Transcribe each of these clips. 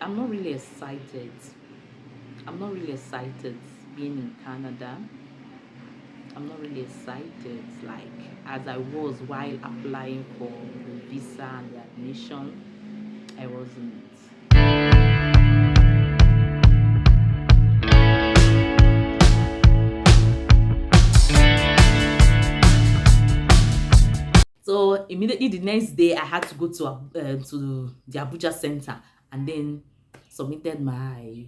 I'm not really excited. I'm not really excited being in Canada. I'm not really excited like as I was while applying for the visa and the admission. I wasn't. So immediately the next day, I had to go to the Abuja Center and then submitted my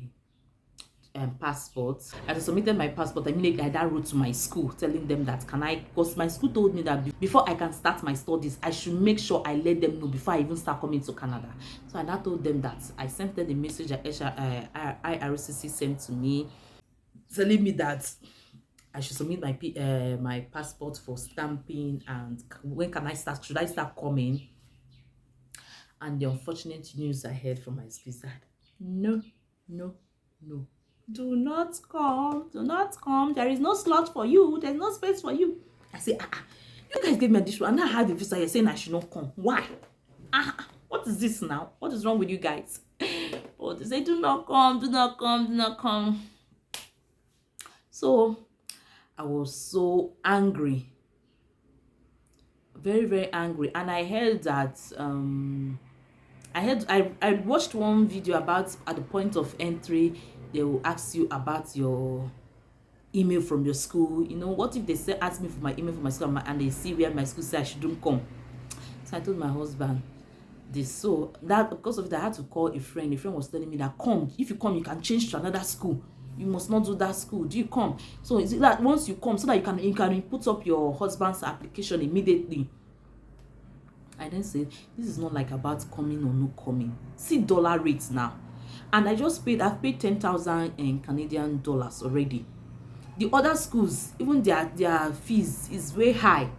passport. As I submitted my passport, immediately I then wrote to my school telling them that can I, because my school told me that before I can start my studies, I should make sure I let them know before I even start coming to Canada. So I now told them that I sent them the message that IRCC sent to me telling me that I should submit my passport for stamping and when can I start? Should I start coming? And the unfortunate news I heard from my school is that no, no, no. Do not come. Do not come. There is no slot for you. There's no space for you. I say, you guys gave me this one. And I have the visa. You're saying I should not come. Why? What is this now? What is wrong with you guys? But they say, do not come, do not come, do not come. So I was so angry. Very, very angry. And I heard that I watched one video about at the point of entry, they will ask you about your email from your school. You know, what if they say ask me for my email from my school and they see where my school say I shouldn't come? So I told my husband this. So that because of it, I had to call a friend. A friend was telling me that come, if you come, you can change to another school. You must not do that school. Do you come? So is it that once you come, so that you can put up your husband's application immediately? I then said, this is not like about coming or no coming. See dollar rates now. And I've paid 10,000 in Canadian dollars already. The other schools, even their fees is way high.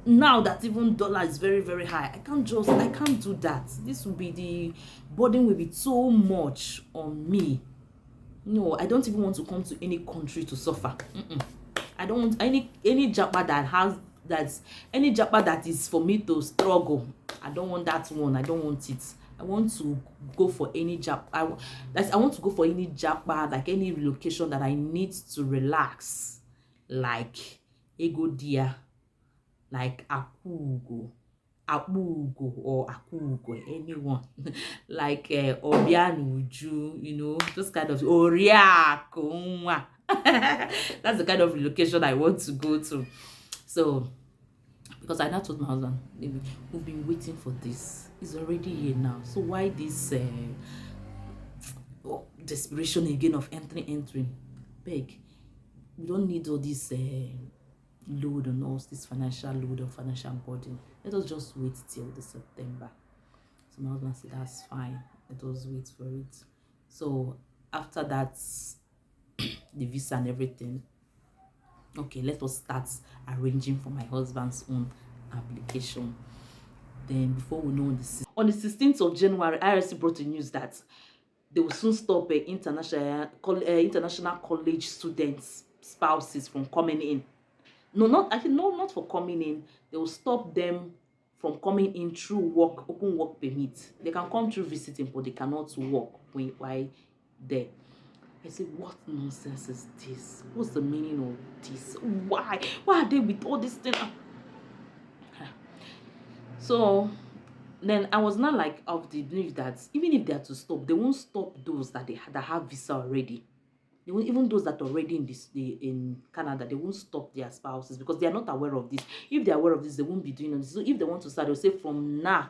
Now that even dollar is very, very high, I can't do that. This will be the burden will be so much on me. No, I don't even want to come to any country to suffer. I don't want any japa that is for me to struggle. I don't want that one. I don't want it. I want to go for any job. I want to go for any japa, like any relocation that I need to relax, like ego dia, like Apugo or Akugo, anyone, like Obianuju, you know, those kind of Oriako. That's the kind of relocation I want to go to. So, because I now told my husband, "Baby, we've been waiting for this. It's already here now. So why this desperation again of entering? Beg, we don't need all this load on us, this financial load or financial burden. Let us just wait till the September." So my husband said, that's fine. Let us wait for it. So after that, the visa and everything, okay, let us start arranging for my husband's own application. Then before we know, on the 16th of January, IRC brought the news that they will soon stop international college students spouses from coming in. No, not for coming in. They will stop them from coming in through open work permit. They can come through visiting, but they cannot work while there. I said, what nonsense is this? What's the meaning of this? Why are they with all this thing? So then I was not like of the belief that even if they are to stop, they won't stop those that have visa already. They won't, even those that are already in Canada, they won't stop their spouses because they are not aware of this. If they are aware of this, they won't be doing this. So if they want to start, they'll say from now,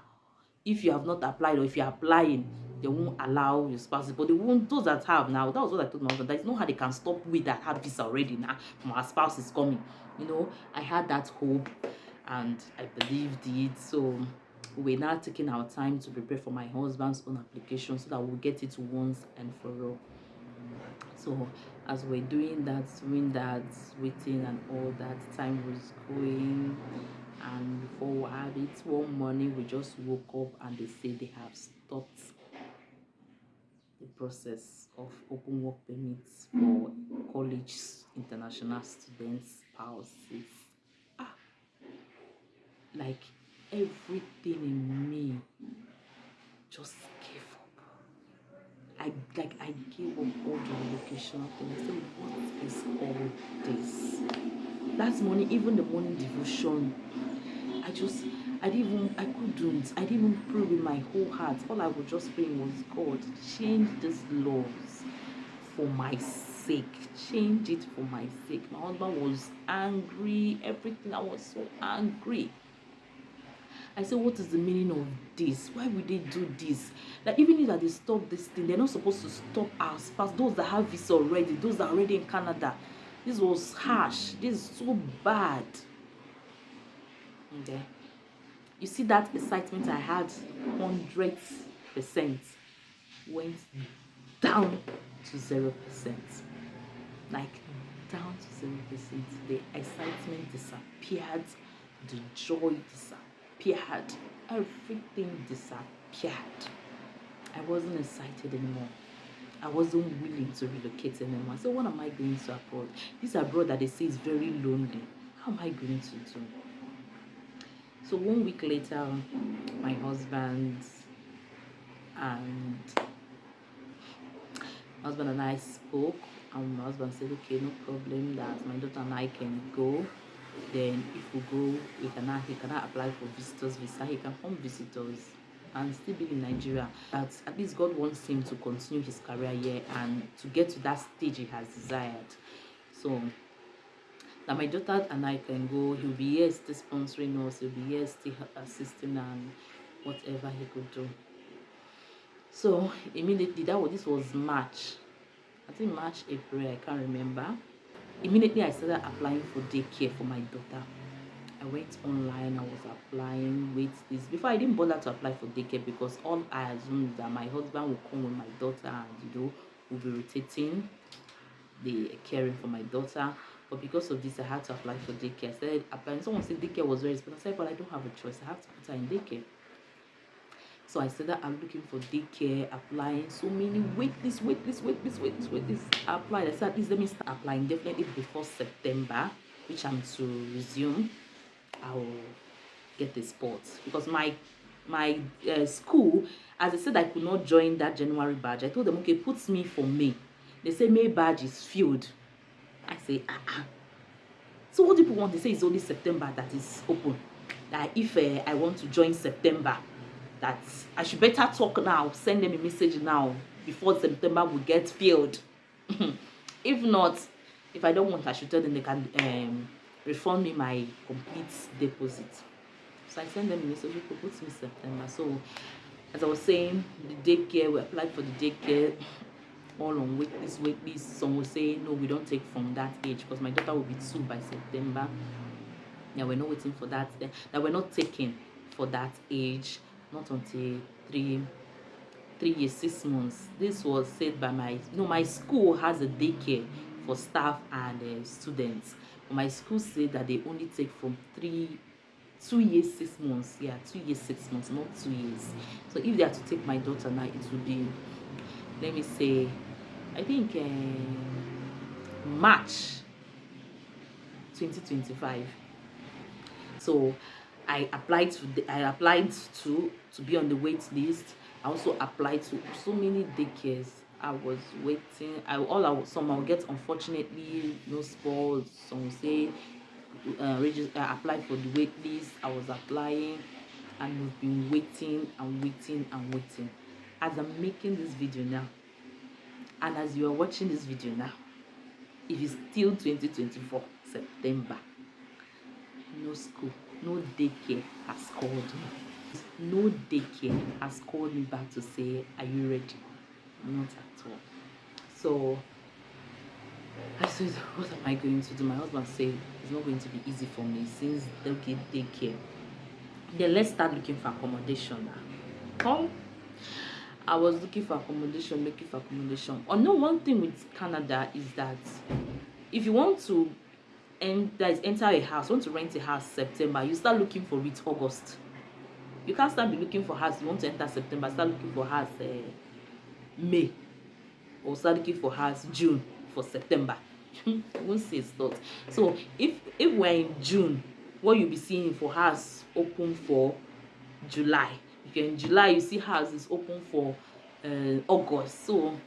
if you have not applied or if you're applying, they won't allow your spouses. But they won't, those that have now, that was what I told my husband. There's no how they can stop with that have visa already now from our spouses coming. You know, I had that hope and I believed it. So we're now taking our time to prepare for my husband's own application so that we'll get it once and for all. So as we're doing that, waiting and all that, time was going, and before we had it, one morning we just woke up and they say they have stopped the process of open work permits for college international students spouses. Like everything in me just gave up. I gave up all the relocation thing. I said, what is all this? That morning, even the morning devotion, I couldn't. I didn't even pray with my whole heart. All I was just praying was, God, change these laws for my sake. Change it for my sake. My husband was angry. Everything. I was so angry. I said, what is the meaning of this? Why would they do this? Like, even if they stop this thing, they're not supposed to stop our spouse. Those that have visa already, those that are already in Canada. This was harsh. This is so bad. Okay. You see that excitement I had, 100% went down to 0%. Like, down to 0%. The excitement disappeared. The joy disappeared. Everything disappeared. I wasn't excited anymore. I wasn't willing to relocate anymore. So what am I going to abroad? This abroad that they say is very lonely. How am I going to do? So 1 week later, my husband and I spoke, and my husband said, okay, no problem, that my daughter and I can go. Then if we go, he cannot apply for visitors visa. He can come visit us and still be in Nigeria. But at least God wants him to continue his career here and to get to that stage he has desired. So that my daughter and I can go. He'll be here still sponsoring us. He'll be here still assisting and whatever he could do. So immediately, this was March. I think March, April, I can't remember. Immediately I started applying for daycare for my daughter. I went online, I was applying, wait this. Before, I didn't bother to apply for daycare because all I assumed that my husband would come with my daughter and we'll be rotating the caring for my daughter. But because of this, I had to apply for daycare. I started applying. Someone said daycare was very expensive. I said, but I don't have a choice. I have to put her in daycare. So I said that I'm looking for daycare, applying so many wait list. I applied. I said, please let me start applying. Definitely before September, which I'm to resume, I will get the spot. Because my school, as I said, I could not join that January badge. I told them, okay, put me for May. They say May badge is filled. I say, So what people want? They say it's only September that is open. That if I want to join September, that I should better talk now, send them a message now before September will get filled. If not, if I don't want, I should tell them they can refund me my complete deposit. So I send them a message, people put me September. So as I was saying, the daycare, we applied for the daycare, all on wait list. Some will say, no, we don't take from that age because my daughter will be 2 by September. Yeah, we're not waiting for that. That we're not taking for that age, not until 3 years, 6 months. This was said by my school has a daycare for staff and students. But my school said that they only take from 2 years, 6 months. Yeah, 2 years, 6 months, not 2 years. So if they are to take my daughter now, it will be, let me say, I think March 2025. So I applied to be on the wait list. I also applied to so many daycares. I was waiting. Some I'll get, unfortunately, no sports. Some will say I applied for the wait list. I was applying, and we've been waiting and waiting and waiting. As I'm making this video now, and as you are watching this video now, it is still 2024 September. No school, no daycare has called me. No daycare has called me back to say, are you ready? Not at all. So I said, what am I going to do? My husband said, it's not going to be easy for me since they'll get daycare. Then let's start looking for accommodation now. I was looking for accommodation. One thing with Canada is that if you want to enter a house, want to rent a house September, you start looking for it August. You can't start looking for house. You want to enter September, start looking for house May, or start looking for house June for September. You won't see a slot. So if we're in June, what you'll be seeing for house open for July. In July, you see houses open for August. So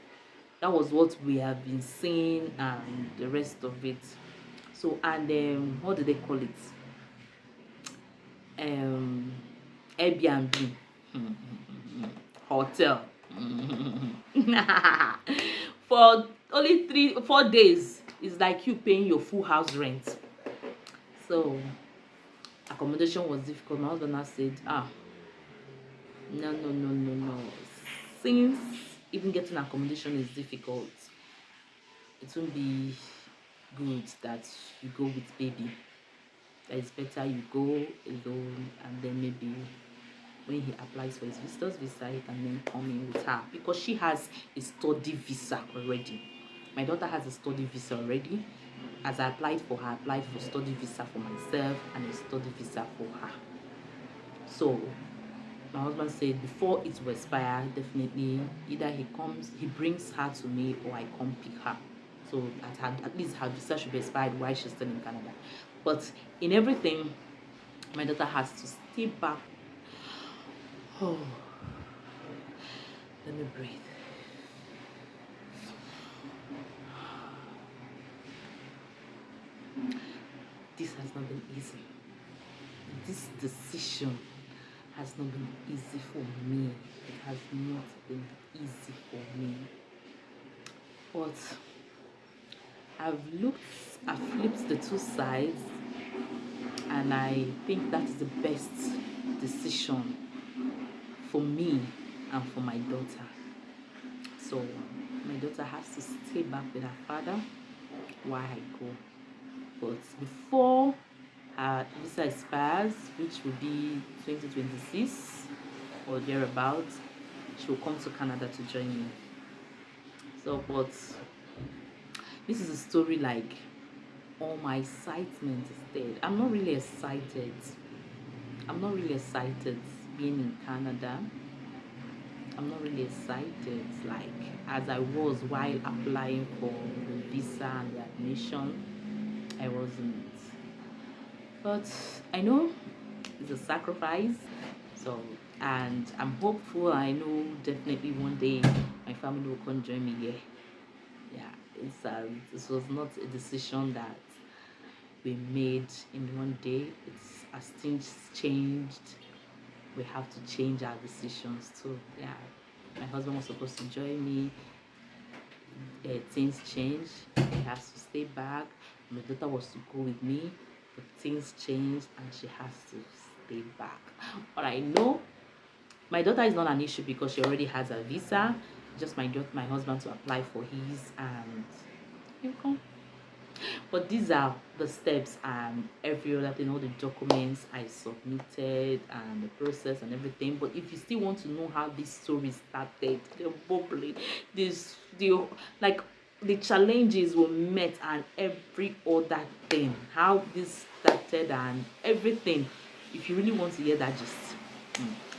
that was what we have been seeing and the rest of it. So, and what do they call it? um Airbnb, hotel, for only 3 4 days. It's like you paying your full house rent. So accommodation was difficult. My husband now said, no, no, no, no, no, since even getting accommodation is difficult, it won't be good that you go with baby. That it's better you go alone, and then maybe when he applies for his visitor's visa, he can then come in with her, because she has a study visa already. My daughter has a study visa already. As I applied for her, I applied for study visa for myself and a study visa for her. So my husband said before it will expire, definitely either he brings her to me, or I come pick her. So at least her visa should be expired while she's still in Canada. But in everything, my daughter has to stay back. Oh, let me breathe. This has not been easy. This decision has not been easy for me. It has not been easy for me. But I've flipped the two sides, and I think that is the best decision for me and for my daughter. So my daughter has to stay back with her father while I go. But before her visa expires, which will be 2026 or thereabouts, she will come to Canada to join me. So, but this is a story like all my excitement is dead. I'm not really excited. I'm not really excited being in Canada. I'm not really excited like as I was while applying for the visa and the admission. I wasn't. But I know it's a sacrifice. So, and I'm hopeful. I know definitely one day my family will come join me here. Yeah, this was not a decision that we made in one day. It's as things changed, we have to change our decisions too. Yeah, my husband was supposed to join me. Things changed. He has to stay back. My daughter was to go with me, but things changed and she has to stay back. But I know my daughter is not an issue because she already has a visa. Just my husband to apply for his, and he'll come. But these are the steps and every other thing, all the documents I submitted and the process and everything. But if you still want to know how this story started, the bubbling, the like the challenges were met and every other thing, how this started and everything. If you really want to hear that gist,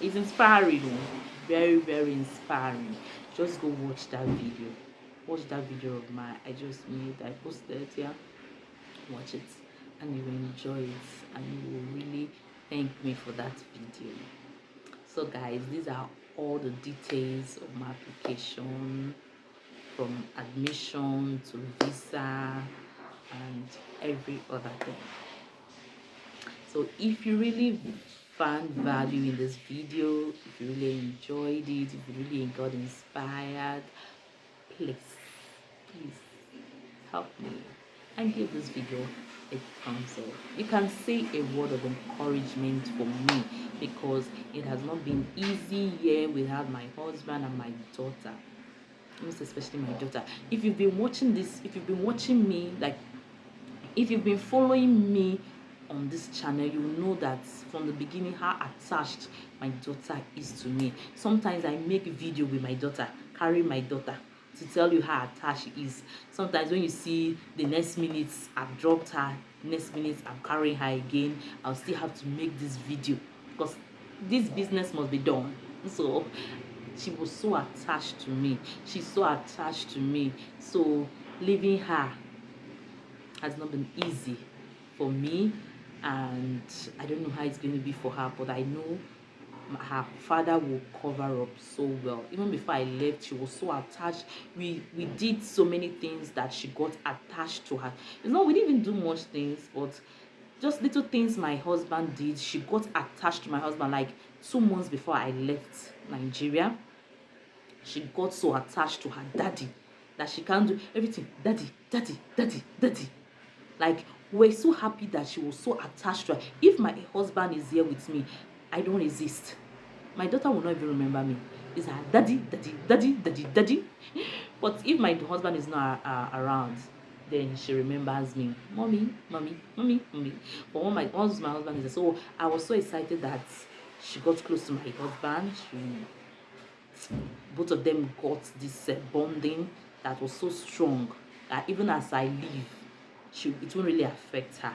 it's inspiring, very, very inspiring. Just go watch that video. Watch that video of mine I just made. I posted it here. Watch it and you will enjoy it, and you will really thank me for that video. So guys, these are all the details of my application, from admission to visa and every other thing. So if you really found value in this video, if you really enjoyed it, if you really got inspired, please help me and give this video a thumbs up. You can say a word of encouragement for me, because it has not been easy here without my husband and my daughter, most especially my daughter. If you've been watching this, if you've been watching me, like if you've been following me on this channel, you know that from the beginning how attached my daughter is to me. Sometimes I make a video with my daughter, carry my daughter, to tell you how attached she is. Sometimes when you see the next minute I've dropped her, next minute I'm carrying her again, I'll still have to make this video because this business must be done. So she was so attached to me. She's so attached to me. So leaving her has not been easy for me, and I don't know how it's going to be for her, but I know her father will cover up so well. Even before I left, she was so attached. We did so many things that she got attached to her. It's not, we didn't even do much things, but just little things my husband did. She got attached to my husband. Like 2 months before I left Nigeria, she got so attached to her daddy that she can't do everything. Daddy, daddy, daddy, daddy. Like, we're so happy that she was so attached to her. If my husband is here with me, I don't resist. My daughter will not even remember me. It's her daddy, daddy, daddy, daddy, daddy. But if my husband is not around, then she remembers me. Mommy, mommy, mommy, mommy. But once my husband is there, so I was so excited that she got close to my husband. Both of them got this bonding that was so strong that even as I leave, it won't really affect her.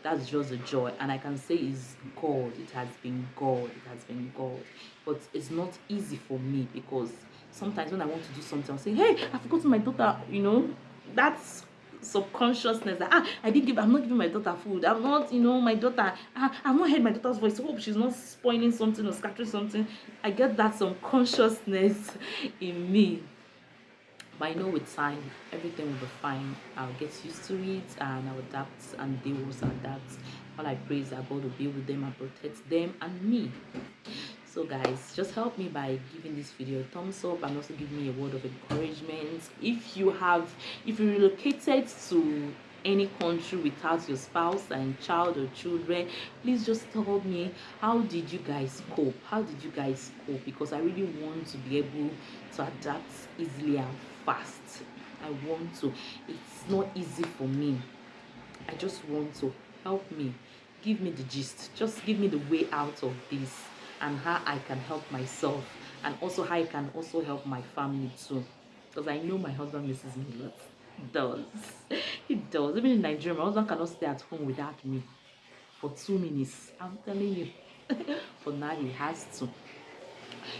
That's just a joy, and I can say it's God. It has been God. It has been God. But it's not easy for me because sometimes when I want to do something, I'll say, "Hey, I forgot my daughter." That's subconsciousness that I'm not giving my daughter food. I'm not, my daughter. I've not heard my daughter's voice. Hope she's not spoiling something or scattering something. I get that subconsciousness in me. But I know with time, everything will be fine. I'll get used to it and I'll adapt, and they will also adapt. All I pray is that God will be with them and protect them and me. So guys, just help me by giving this video a thumbs up and also give me a word of encouragement. If you relocated to any country without your spouse and child or children, please just tell me, how did you guys cope? Because I really want to be able to adapt easily and fast. I want to. It's not easy for me. I just want to. Help me, give me the gist, just give me the way out of this and how I can help myself, and also how I can also help my family too, because I know my husband misses me a lot. He does. He does. Even in Nigeria, my husband cannot stay at home without me for 2 minutes. I'm telling you. For now he has to.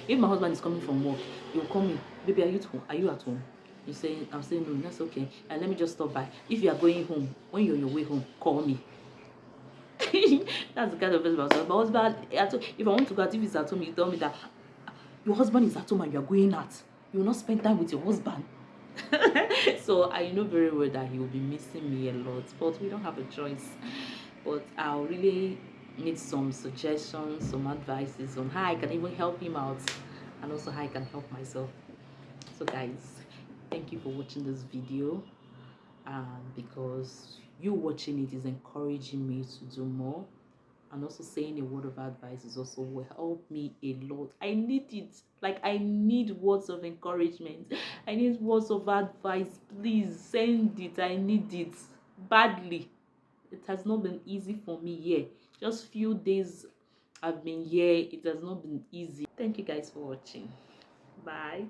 If my husband is coming from work, he will call me, baby, are you at home? I'm saying no, that's okay. And let me just stop by. If you are going home, when you're on your way home, call me. That's the kind of person my husband. If I want to go out, if he's at home, you tell me that your husband is at home and you are going out. You will not spend time with your husband. So I know very well that he will be missing me a lot, but we don't have a choice. But I'll really need some suggestions, some advices on how I can even help him out, and also how I can help myself. So guys, thank you for watching this video, because you watching it is encouraging me to do more, and also saying a word of advice is also will help me a lot. I need it. Like, I need words of encouragement, I need words of advice. Please send it. I need it badly. It has not been easy for me here. Just few days I've been here. It has not been easy. Thank you guys for watching. Bye.